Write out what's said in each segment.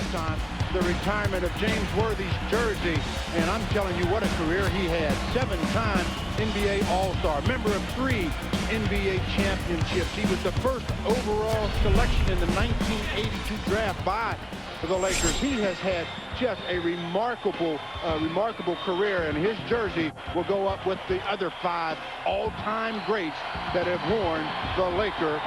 Showtime the retirement of James Worthy's jersey. And I'm telling you, what a career he had. 7-time NBA All-Star, member of 3 NBA championships. He was the first overall selection in the 1982 draft by the Lakers. He has had just a remarkable career, and his jersey will go up with the other 5 all-time greats that have worn the Laker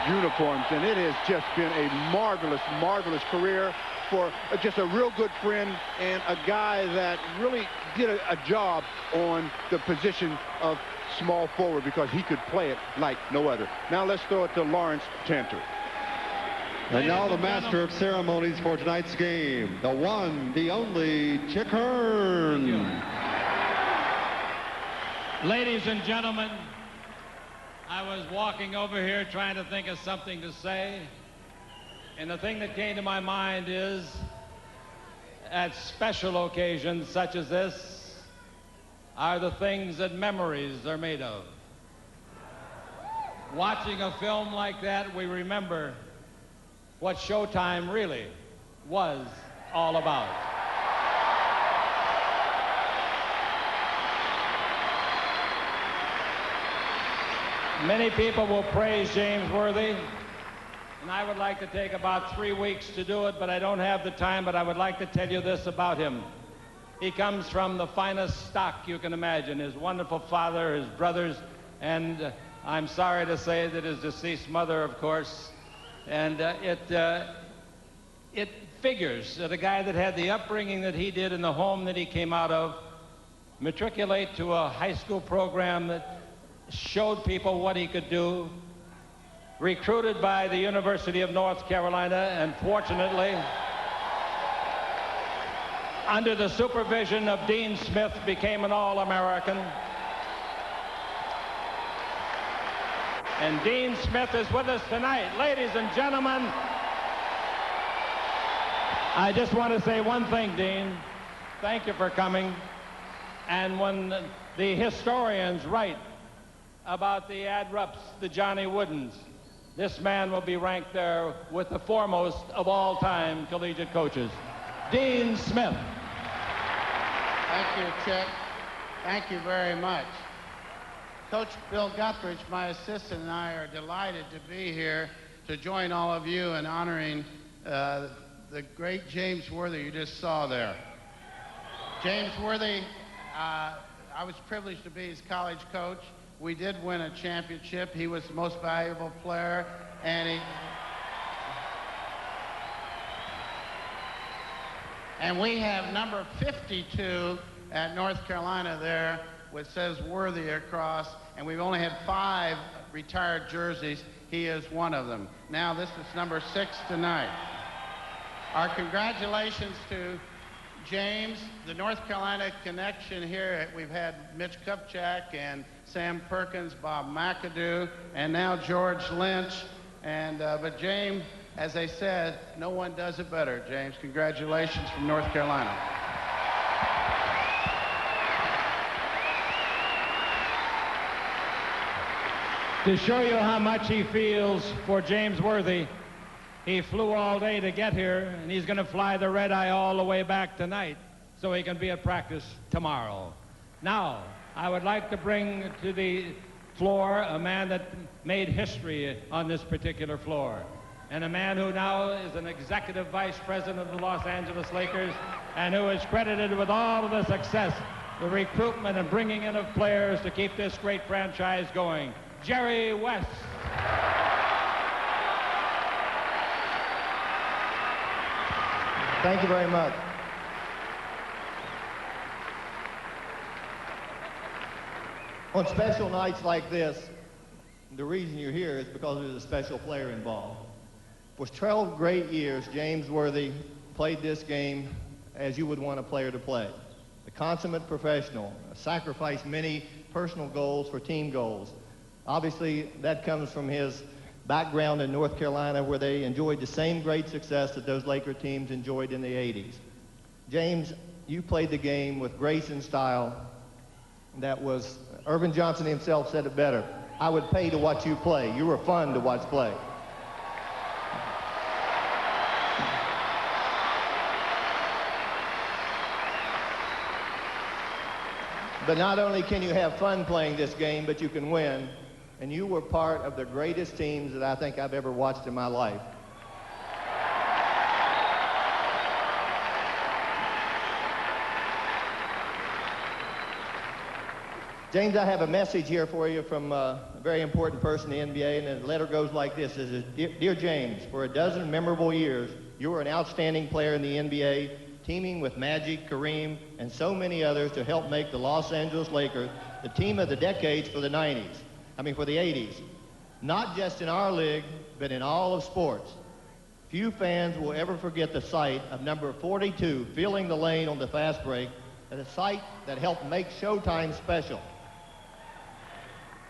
uniforms. And it has just been a marvelous career for just a real good friend and a guy that really did a job on the position of small forward, because he could play it like no other. Now let's throw it to Lawrence Tanter. And now the master of ceremonies for tonight's game, the one, the only, Chick Hearn. Ladies and gentlemen, I was walking over here trying to think of something to say, and the thing that came to my mind is, at special occasions such as this, are the things that memories are made of. Watching a film like that, we remember what Showtime really was all about. Many people will praise James Worthy, and I would like to take about 3 weeks to do it, but I don't have the time. But I would like to tell you this about him. He comes from the finest stock you can imagine. His wonderful father, his brothers, and I'm sorry to say that his deceased mother, of course. And it figures that a guy that had the upbringing that he did in the home that he came out of, matriculate to a high school program that showed people what he could do, recruited by the University of North Carolina, and fortunately, under the supervision of Dean Smith, became an All-American. And Dean Smith is with us tonight. Ladies and gentlemen, I just want to say one thing, Dean. Thank you for coming. And when the historians write about the Ad Rups, the Johnny Woodens, this man will be ranked there with the foremost of all-time collegiate coaches, Dean Smith. Thank you, Chick. Thank you very much. Coach Bill Guthridge, my assistant, and I are delighted to be here to join all of you in honoring the great James Worthy you just saw there. James Worthy, I was privileged to be his college coach. We did win a championship. He was the most valuable player, and we have number 52 at North Carolina there, which says Worthy across, and we've only had 5 retired jerseys. He is one of them. Now this is number 6 tonight. Our congratulations to James, the North Carolina connection here. We've had Mitch Kupchak and Sam Perkins, Bob McAdoo, and now George Lynch. But James, as I said, no one does it better. James, congratulations from North Carolina. To show you how much he feels for James Worthy, he flew all day to get here, and he's going to fly the red-eye all the way back tonight so he can be at practice tomorrow. Now, I would like to bring to the floor a man that made history on this particular floor, and a man who now is an executive vice president of the Los Angeles Lakers, and who is credited with all of the success, the recruitment and bringing in of players to keep this great franchise going. Jerry West. Thank you very much. On special nights like this, the reason you're here is because there's a special player involved. For 12 great years, James Worthy played this game as you would want a player to play. A consummate professional, sacrificed many personal goals for team goals. Obviously, that comes from his background in North Carolina, where they enjoyed the same great success that those Laker teams enjoyed in the 80s. James, you played the game with grace and style that was, Irvin Johnson himself said it better, I would pay to watch you play. You were fun to watch play. But not only can you have fun playing this game, but you can win. And you were part of the greatest teams that I think I've ever watched in my life. James, I have a message here for you from a very important person in the NBA, and the letter goes like this. It says, Dear James, for a dozen memorable years, you were an outstanding player in the NBA, teaming with Magic, Kareem, and so many others to help make the Los Angeles Lakers the team of the decades for the 80s. Not just in our league, but in all of sports. Few fans will ever forget the sight of number 42 filling the lane on the fast break, a sight that helped make Showtime special.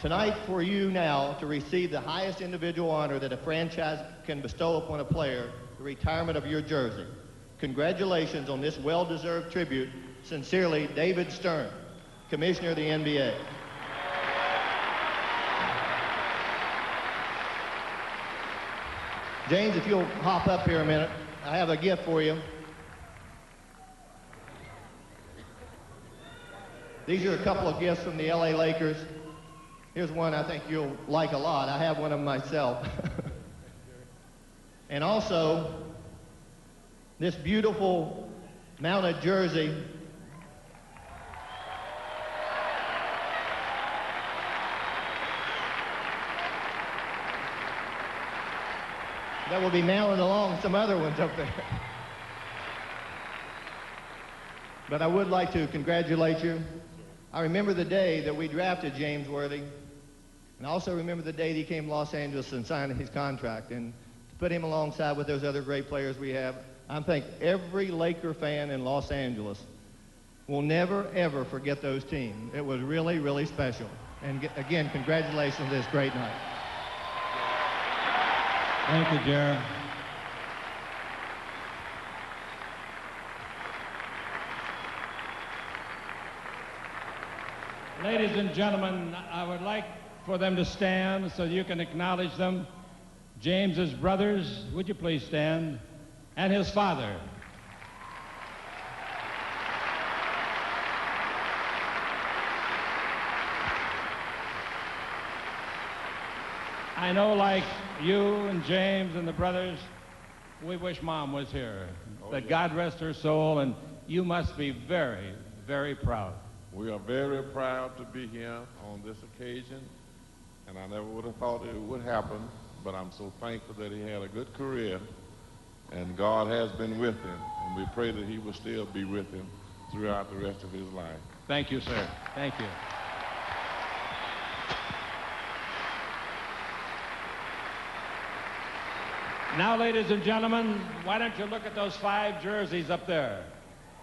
Tonight, for you now to receive the highest individual honor that a franchise can bestow upon a player, the retirement of your jersey. Congratulations on this well-deserved tribute. Sincerely, David Stern, Commissioner of the NBA. James, if you'll hop up here a minute, I have a gift for you. These are a couple of gifts from the LA Lakers. Here's one I think you'll like a lot. I have one of them myself. And also, this beautiful mounted jersey. That will be mounted along some other ones up there. But I would like to congratulate you. I remember the day that we drafted James Worthy, and I also remember the day he came to Los Angeles and signed his contract. And to put him alongside with those other great players we have, I think every Laker fan in Los Angeles will never, ever forget those teams. It was really, really special. And again, congratulations on this great night. Thank you, Jared. Ladies and gentlemen, I would like for them to stand so you can acknowledge them. James's brothers, would you please stand? And his father. I know, like you and James and the brothers, we wish Mom was here. That God rest her soul, and you must be very, very proud. We are very proud to be here on this occasion, and I never would have thought it would happen, but I'm so thankful that he had a good career, and God has been with him, and we pray that he will still be with him throughout the rest of his life. Thank you, sir. Thank you. Now, ladies and gentlemen, why don't you look at those 5 jerseys up there,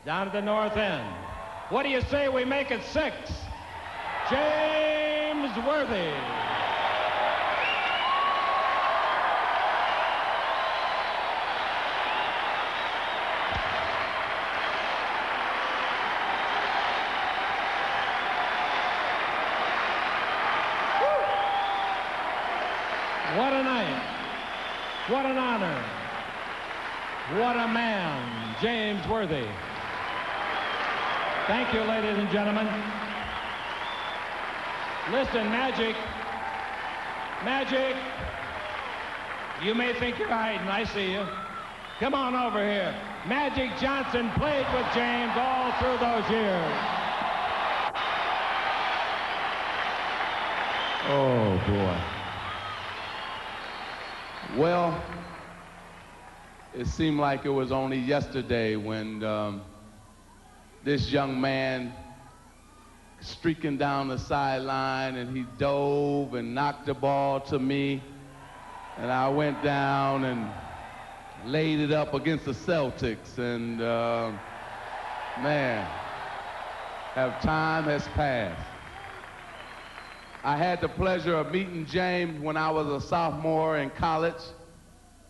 down at the north end. What do you say we make it 6? James Worthy. What a night. What an honor. What a man, James Worthy. Thank you, ladies and gentlemen. Listen, Magic, you may think you're hiding. I see you. Come on over here. Magic Johnson played with James all through those years. Oh, boy. Well, it seemed like it was only yesterday when this young man streaking down the sideline, and he dove and knocked the ball to me, and I went down and laid it up against the Celtics, and man, time has passed. I had the pleasure of meeting James when I was a sophomore in college,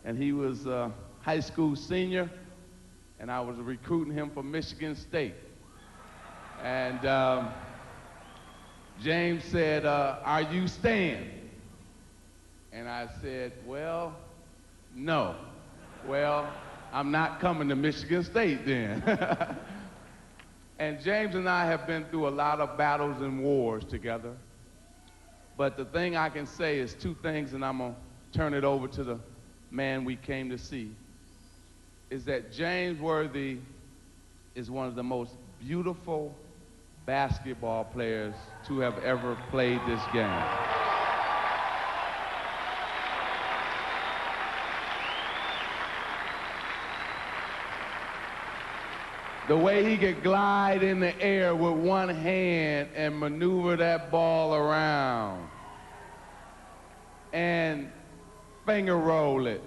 and he was a high school senior, and I was recruiting him for Michigan State. And James said, are you staying? And I said, well, no. Well, I'm not coming to Michigan State then. And James and I have been through a lot of battles and wars together. But the thing I can say is two things, and I'm going to turn it over to the man we came to see, is that James Worthy is one of the most beautiful basketball players to have ever played this game. The way he could glide in the air with one hand and maneuver that ball around and finger roll it.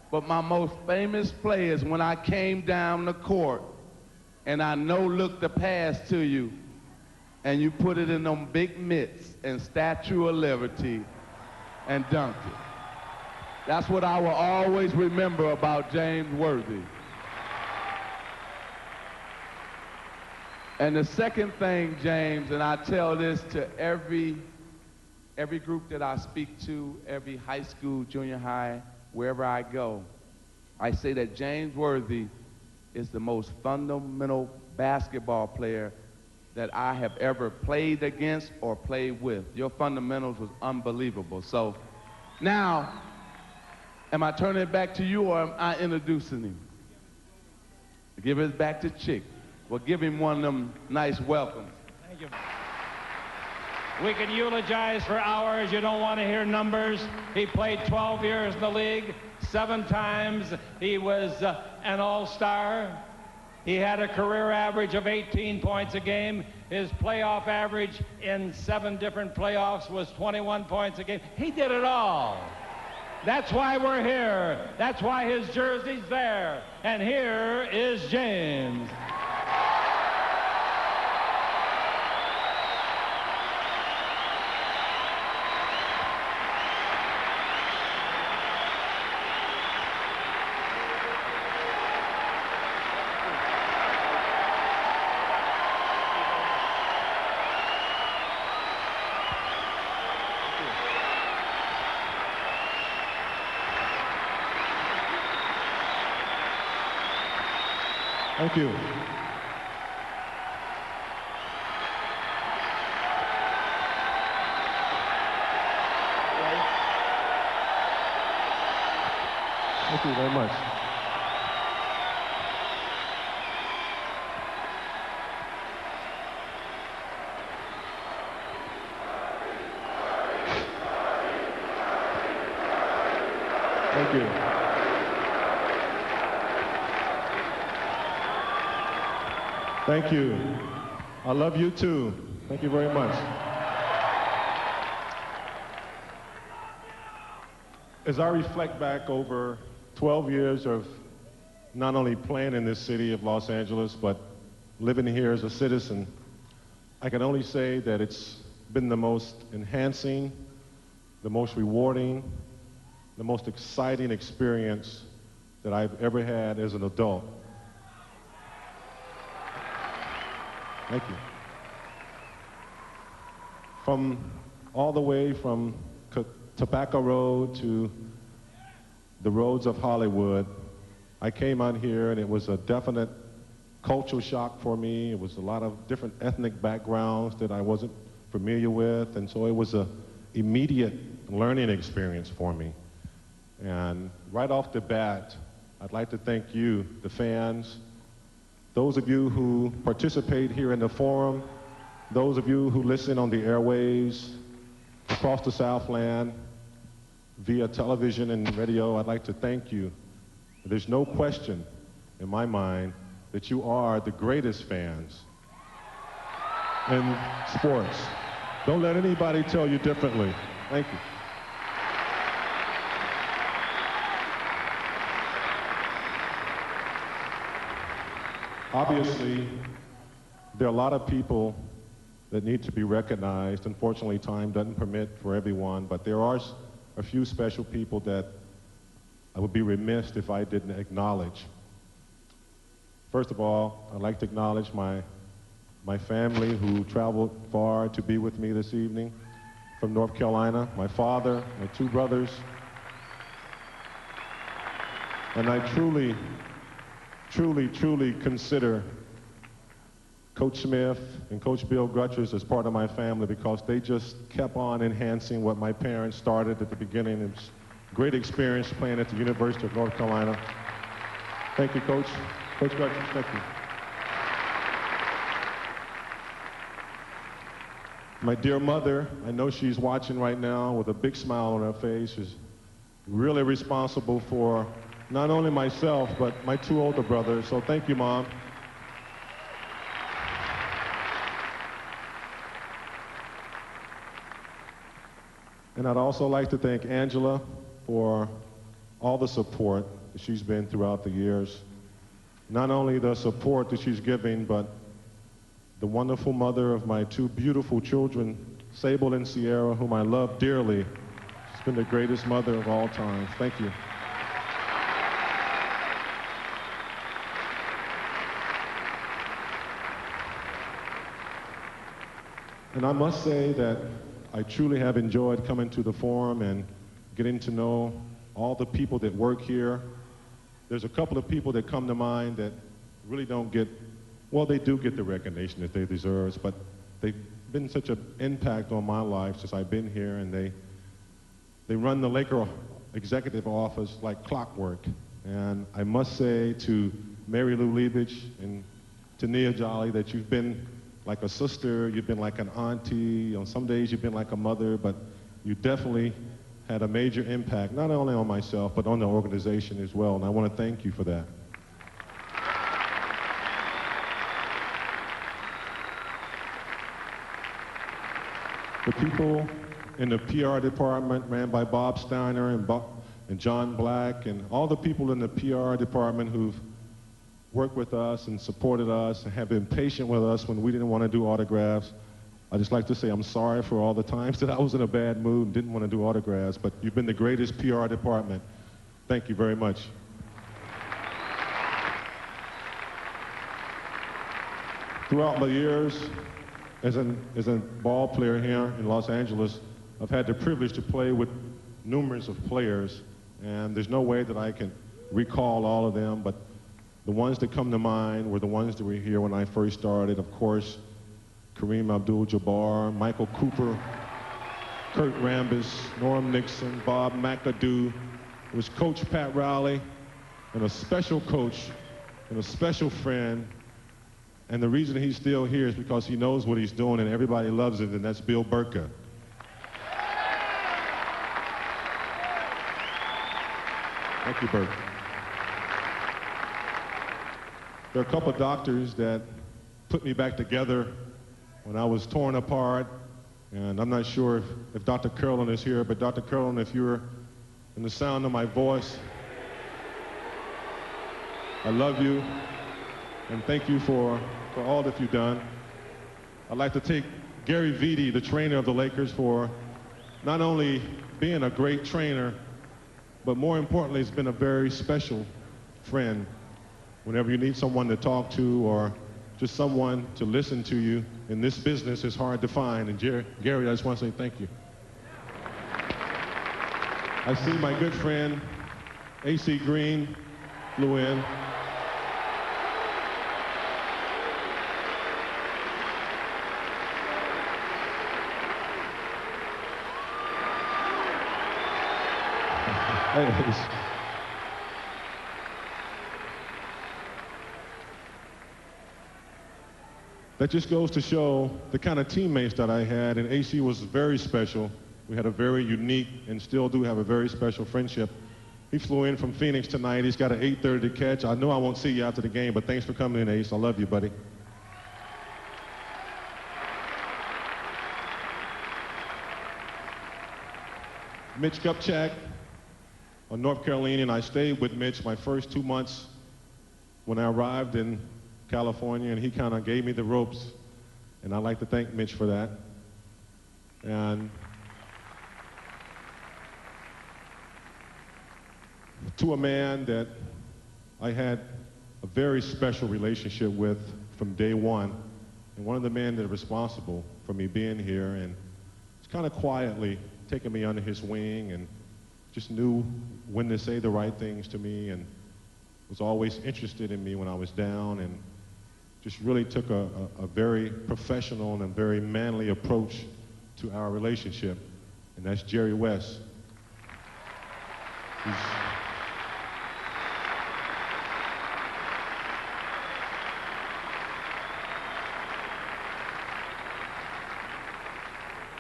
But my most famous play is when I came down the court and I no-looked the pass to you and you put it in them big mitts and Statue of Liberty and dunked it. That's what I will always remember about James Worthy. And the second thing, James, and I tell this to every group that I speak to, every high school, junior high, wherever I go, I say that James Worthy is the most fundamental basketball player that I have ever played against or played with. Your fundamentals was unbelievable. So now, am I turning it back to you or am I introducing him? Give it back to Chick. Well, give him one of them nice welcomes. Thank you. We can eulogize for hours. You don't want to hear numbers. He played 12 years in the league, 7 times. He was an all-star. He had a career average of 18 points a game. His playoff average in 7 different playoffs was 21 points a game. He did it all. That's why we're here. That's why his jersey's there. And here is James. Thank you. Thank you very much. Thank you. Thank you. I love you too. Thank you very much. As I reflect back over 12 years of not only playing in this city of Los Angeles, but living here as a citizen, I can only say that it's been the most enhancing, the most rewarding, the most exciting experience that I've ever had as an adult. Thank you. From all the way from Tobacco Road to the roads of Hollywood, I came out here and it was a definite cultural shock for me. It was a lot of different ethnic backgrounds that I wasn't familiar with, and so it was an immediate learning experience for me. And right off the bat, I'd like to thank you, the fans, those of you who participate here in the forum, those of you who listen on the airwaves across the Southland via television and radio. I'd like to thank you. There's no question in my mind that you are the greatest fans in sports. Don't let anybody tell you differently. Thank you. Obviously, there are a lot of people that need to be recognized. Unfortunately, time doesn't permit for everyone, but there are a few special people that I would be remiss if I didn't acknowledge. First of all, I'd like to acknowledge my family who traveled far to be with me this evening from North Carolina, my father, my 2 brothers, and I truly consider Coach Smith and Coach Bill Gutchers as part of my family because they just kept on enhancing what my parents started at the beginning. It's a great experience playing at the University of North Carolina. Thank you, Coach. Coach Gutchers, thank you. My dear mother, I know she's watching right now with a big smile on her face. She's really responsible for not only myself, but my two older brothers. So thank you, Mom. And I'd also like to thank Angela for all the support that she's been throughout the years. Not only the support that she's giving, but the wonderful mother of my two beautiful children, Sable and Sierra, whom I love dearly. She's been the greatest mother of all time. Thank you. And I must say that I truly have enjoyed coming to the forum and getting to know all the people that work here. There's a couple of people that come to mind that really don't get, well, they do get the recognition that they deserve, but they've been such an impact on my life since I've been here, and they run the Laker executive office like clockwork. And I must say to Mary Lou Leibich and to Nia Jolly that you've been like a sister, you've been like an auntie, on some days you've been like a mother, but you definitely had a major impact, not only on myself, but on the organization as well, and I want to thank you for that. The people in the PR department ran by Bob Steiner and John Black, and all the people in the PR department who've worked with us and supported us and have been patient with us when we didn't want to do autographs. I just like to say I'm sorry for all the times that I was in a bad mood and didn't want to do autographs, but you've been the greatest PR department. Thank you very much. Throughout my years as a ball player here in Los Angeles, I've had the privilege to play with numerous of players, and there's no way that I can recall all of them, but the ones that come to mind were the ones that were here when I first started. Of course, Kareem Abdul Jabbar, Michael Cooper, Kurt Rambis, Norm Nixon, Bob McAdoo. It was Coach Pat Riley, and a special coach and a special friend. And the reason he's still here is because he knows what he's doing and everybody loves it, and that's Bill Burka. Thank you, Burka. There are a couple of doctors that put me back together when I was torn apart, and I'm not sure if Dr. Carolyn is here, but Dr. Carolyn, if you're in the sound of my voice, I love you, and thank you for all that you've done. I'd like to take Gary Vitti, the trainer of the Lakers, for not only being a great trainer, but more importantly, he's been a very special friend. Whenever you need someone to talk to or just someone to listen to you in this business, is hard to find. And Gary, I just want to say thank you. I see my good friend A.C. Green flew in. That just goes to show the kind of teammates that I had, and AC was very special. We had a very unique and still do have a very special friendship. He flew in from Phoenix tonight. He's got an 8:30 catch. I know I won't see you after the game, but thanks for coming in, Ace. I love you, buddy. Mitch Kupchak, a North Carolinian. I stayed with Mitch my first 2 months when I arrived in California, and he kind of gave me the ropes, and I'd like to thank Mitch for that. And to a man that I had a very special relationship with from day one, and one of the men that are responsible for me being here, and it's kind of quietly taking me under his wing and just knew when to say the right things to me, and was always interested in me when I was down, and just really took a very professional and very manly approach to our relationship, and that's Jerry West.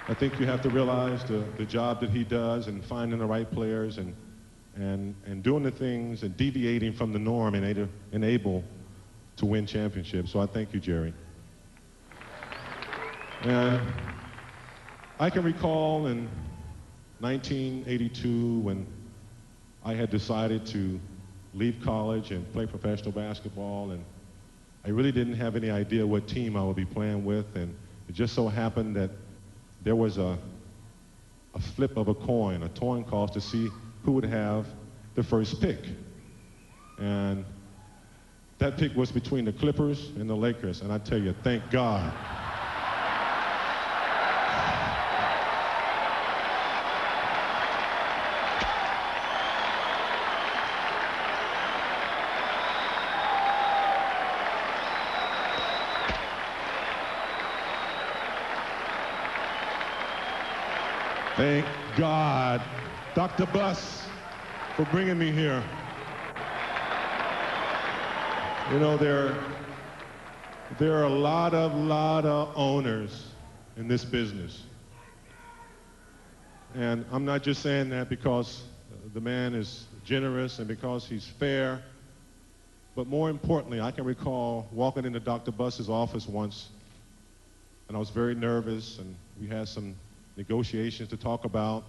I think you have to realize the job that he does in finding the right players and doing the things and deviating from the norm and able to win championships. So I thank you, Jerry. And I can recall in 1982 when I had decided to leave college and play professional basketball, and I really didn't have any idea what team I would be playing with, and it just so happened that there was a flip of a coin toss to see who would have the first pick. And that pick was between the Clippers and the Lakers, and I tell you, thank God. Thank God, Dr. Buss, for bringing me here. You know, there are a lot of owners in this business. And I'm not just saying that because the man is generous and because he's fair, but more importantly, I can recall walking into Dr. Buss's office once, and I was very nervous, and we had some negotiations to talk about.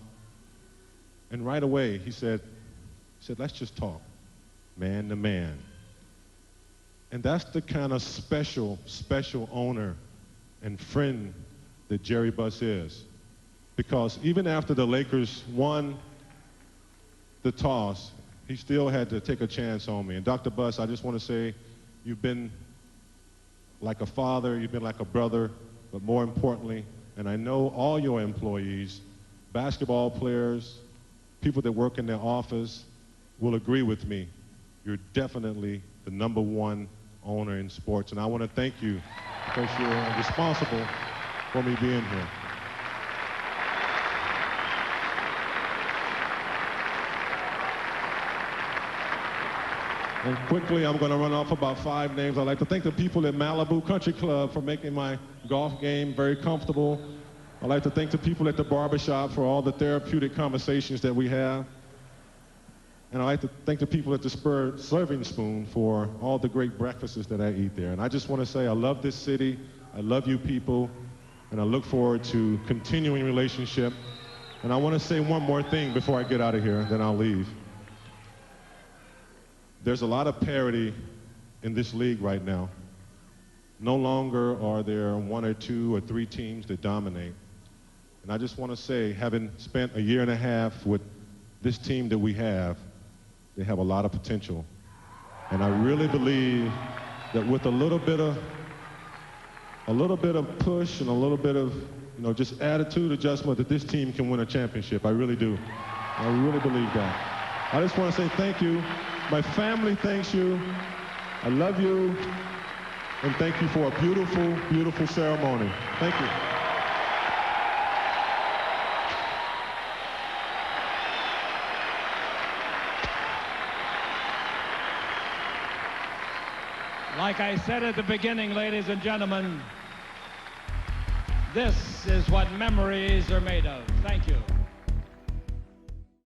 And right away, he said, let's just talk, man to man. And that's the kind of special owner and friend that Jerry Buss is. Because even after the Lakers won the toss, he still had to take a chance on me. And Dr. Buss, I just want to say, you've been like a father, you've been like a brother, but more importantly, and I know all your employees, basketball players, people that work in their office, will agree with me. You're definitely the #1 owner in sports, and I want to thank you because you're responsible for me being here. And quickly, I'm going to run off about 5 names. I'd like to thank the people at Malibu Country Club for making my golf game very comfortable. I'd like to thank the people at the barbershop for all the therapeutic conversations that we have. And I'd like to thank the people at the Serving Spoon for all the great breakfasts that I eat there. And I just want to say I love this city, I love you people, and I look forward to continuing relationship. And I want to say one more thing before I get out of here, then I'll leave. There's a lot of parity in this league right now. No longer are there 1 or 2 or 3 teams that dominate. And I just want to say, having spent a year and a half with this team that we have, they have a lot of potential. And I really believe that with a little bit of push and a little bit of, just attitude adjustment, that this team can win a championship. I really do. I really believe that. I just want to say thank you. My family thanks you. I love you. And thank you for a beautiful, beautiful ceremony. Thank you. Like I said at the beginning, ladies and gentlemen, this is what memories are made of. Thank you.